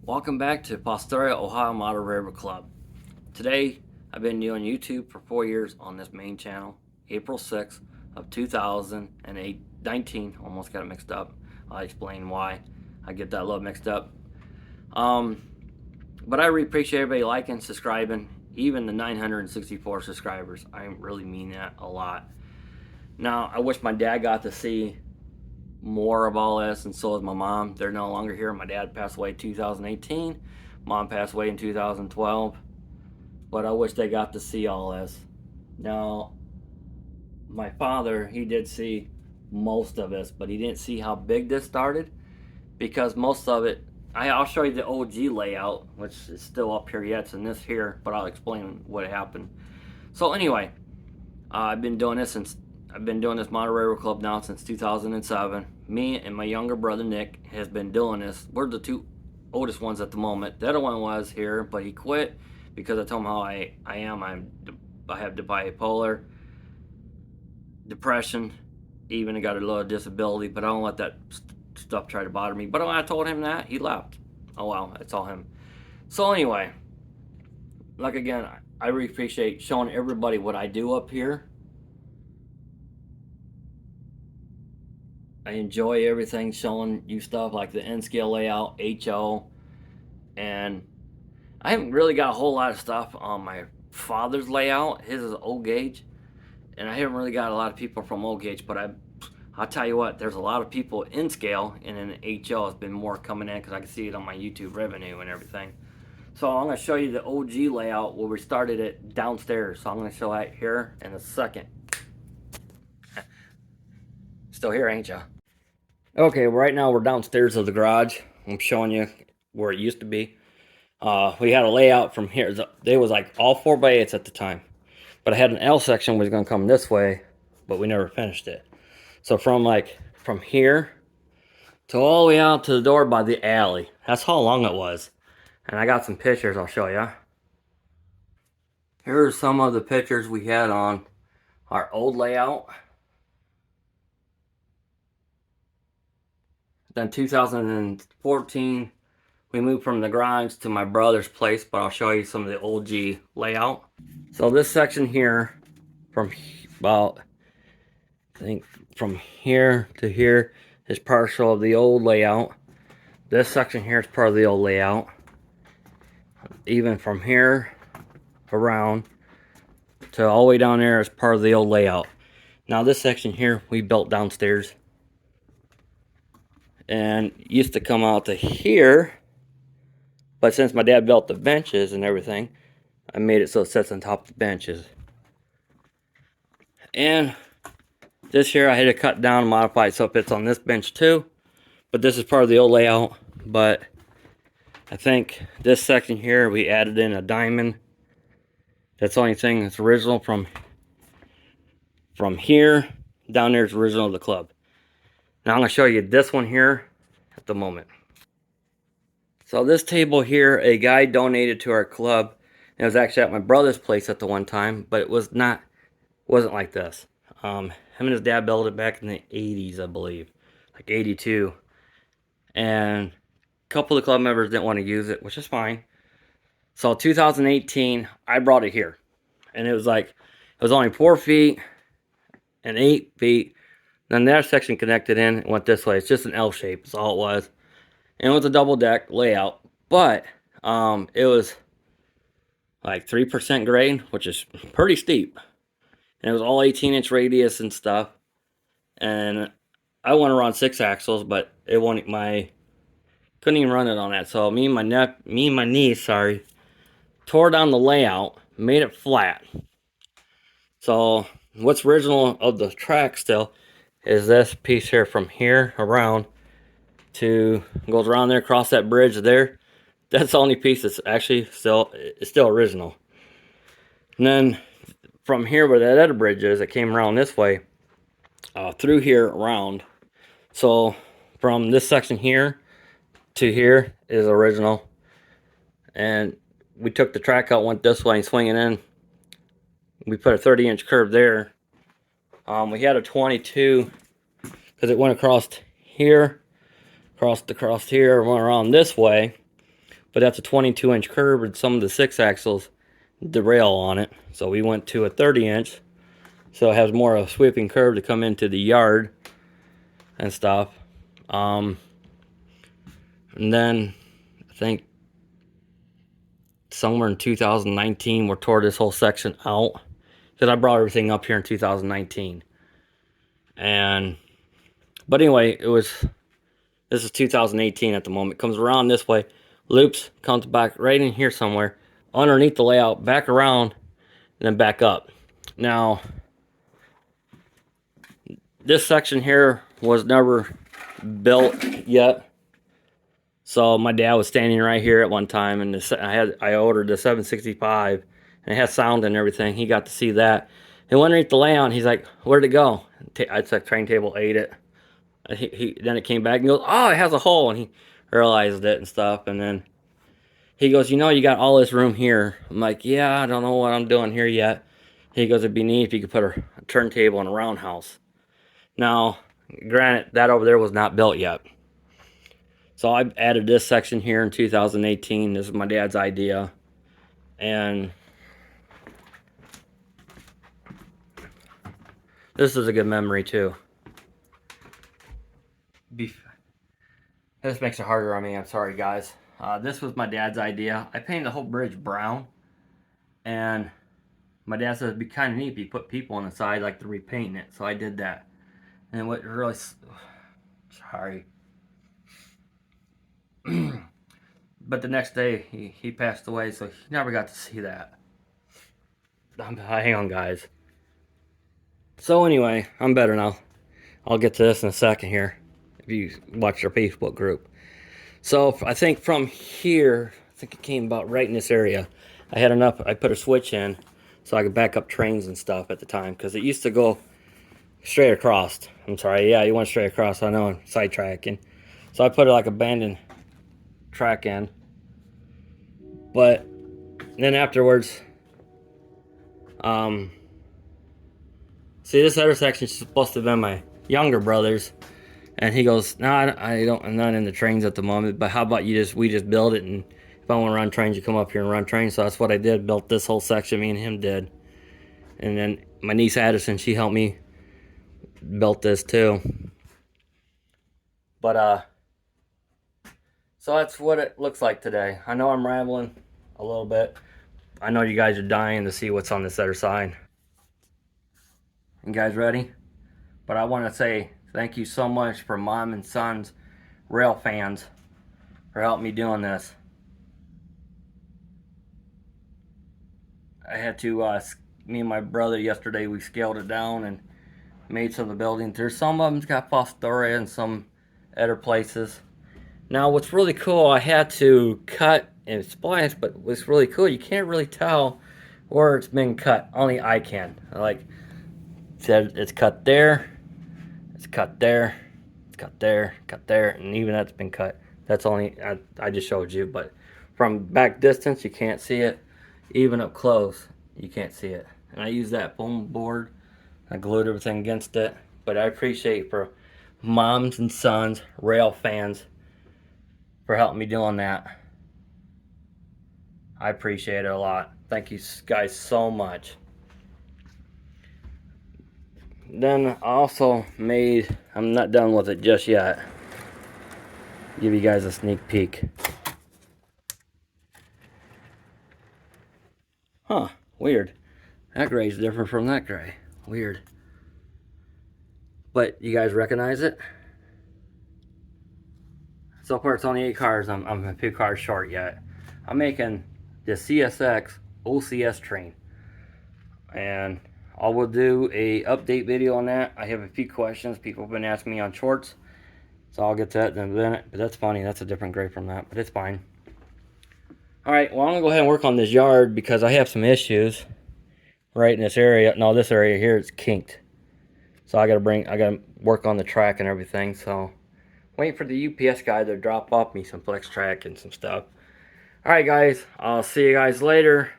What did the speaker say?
Welcome back to Posteria, Ohio Model Railroad Club. Today, I've been doing YouTube for 4 years on this main channel. April 6th of 2019, almost got it mixed up. I'll explain why I get that a little mixed up. But I really appreciate everybody liking, subscribing, even the 964 subscribers. I really mean that a lot. Now, I wish my dad got to see more of all this, and so is my mom. They're no longer here. My dad passed away in 2018. Mom passed away in 2012. But I wish they got to see all this. Now, my father, he did see most of this, but he didn't see how big this started, because most of it, I'll show you the OG layout, which is still up here yet. It's in this here, but I'll explain what happened. So anyway, I've been doing this Model Railroad Club now since 2007. Me and my younger brother Nick has been doing this. We're the two oldest ones at the moment. The other one was here, but he quit because I told him how I am. I have bipolar, depression, even got a little disability, but I don't let that stuff try to bother me. But when I told him that, he left. Oh well, it's all him. So anyway, like again, I really appreciate showing everybody what I do up here. I enjoy everything, showing you stuff like the N-scale layout, HO, and I haven't really got a whole lot of stuff on my father's layout. His is old gauge, and I haven't really got a lot of people from old gauge, but I'll tell you what, there's a lot of people in scale, and in HO has been more coming in because I can see it on my YouTube revenue and everything. So I'm going to show you the OG layout where we started it downstairs. So I'm going to show that here in a second. Still here, ain't ya? Okay, right now we're downstairs of the garage. I'm showing you where it used to be. We had a layout from here. They was like all 4x8s at the time. But I had an L section was going to come this way, but we never finished it. So from here to all the way out to the door by the alley. That's how long it was. And I got some pictures I'll show you. Here are some of the pictures we had on our old layout. Then 2014, we moved from the garage to my brother's place, but I'll show you some of the old G layout. So this section here, from about, I think from here to here is partial of the old layout. This section here is part of the old layout. Even from here around to all the way down there is part of the old layout. Now this section here we built downstairs, and used to come out to here, but since my dad built the benches and everything, I made it so it sits on top of the benches. And this here I had to cut down and modify it so it fits on this bench too, but this is part of the old layout. But I think this section here we added in a diamond. That's the only thing that's original from here down there is original of the club. Now I'm going to show you this one here at the moment. So this table here, a guy donated to our club. It was actually at my brother's place at the one time, but it wasn't like this. Him and his dad built it back in the 80s, I believe, like 82. And a couple of the club members didn't want to use it, which is fine. So 2018, I brought it here. And it was only 4 feet and 8 feet. Then that section connected in and went this way. It's just an L shape. That's all it was. And it was a double deck layout. But it was like 3% grade, which is pretty steep. And it was all 18-inch radius and stuff. And I want to run 6 axles, but it won't. Couldn't even run it on that. So me and my niece, tore down the layout, made it flat. So what's original of the track still is this piece here from here around to goes around there, across that bridge there. That's the only piece that's actually still original. And then from here where that other bridge is, it came around this way through here around. So from this section here to here is original, and we took the track out, went this way and swinging in. We put a 30-inch curve there. We had a 22 because it went across here, across here, went around this way. but that's a 22-inch curb, and some of the 6-axles derail on it. So we went to a 30-inch, so it has more of a sweeping curve to come into the yard and stuff. And then I think somewhere in 2019 we tore this whole section out, because I brought everything up here in 2019. But anyway, this is 2018 at the moment. It comes around this way, loops, comes back right in here somewhere, underneath the layout, back around, and then back up. Now, this section here was never built yet. So my dad was standing right here at one time, and I ordered the 765, and it had sound and everything. He got to see that. And underneath the layout, he's like, "Where'd it go?" I said, "Train table ate it." Then it came back and goes, "Oh, it has a hole," and he realized it and stuff. And then he goes, "You know, you got all this room here." I'm like, "Yeah, I don't know what I'm doing here yet." He goes, "It'd be neat if you could put a turntable in a roundhouse." Now, granted, that over there was not built yet. So I added this section here in 2018. This is my dad's idea. And this is a good memory too. This makes it harder on me. I'm sorry, guys. This was my dad's idea. I painted the whole bridge brown. And my dad said it'd be kind of neat if you put people on the side, like to repaint it. So I did that. And what really... Sorry. But the next day, he passed away, so he never got to see that. Hang on, guys. So anyway, I'm better now. I'll get to this in a second here, if you watch our Facebook group. So I think from here, I think it came about right in this area. I had enough, I put a switch in so I could back up trains and stuff at the time, because it used to go straight across. I'm sorry, yeah, you went straight across. I know I'm sidetracking. So I put like abandoned track in. But then afterwards, see, this intersection is supposed to have been my younger brother's, and he goes, "No, I'm not in the trains at the moment, but how about we just build it, and if I want to run trains, you come up here and run trains." So that's what I did, built this whole section, me and him did. And then my niece Addison, she helped me build this too. But so that's what it looks like today. I know I'm rambling a little bit. I know you guys are dying to see what's on this other side. You guys ready? But I want to say thank you so much for Mom and Sons rail fans for helping me doing this. I had to, me and my brother yesterday, we scaled it down and made some of the buildings. There's some of them's got false story and some other places. Now what's really cool, I had to cut and splice, but what's really cool, you can't really tell where it's been cut. Only I can. Like said, it's cut there, it's cut there, it's cut there, cut there, and even that's been cut. That's only, I just showed you, but from back distance you can't see it. Even up close you can't see it. And I use that foam board, I glued everything against it. But I appreciate for Moms and Sons rail fans for helping me doing that. I appreciate it a lot. Thank you guys so much. Then I also made, I'm not done with it just yet. Give you guys a sneak peek. Huh, weird. That gray's different from that gray. Weird. But you guys recognize it? So far it's only 8 cars. I'm a few cars short yet. I'm making the CSX OCS train. And I will do a update video on that. I have a few questions people have been asking me on shorts. So I'll get to that in a minute. But that's funny. That's a different gray from that. But it's fine. Alright, well I'm going to go ahead and work on this yard because I have some issues right in this area. No, this area here is kinked. So I gotta work on the track and everything. So waiting for the UPS guy to drop off me some flex track and some stuff. Alright guys, I'll see you guys later.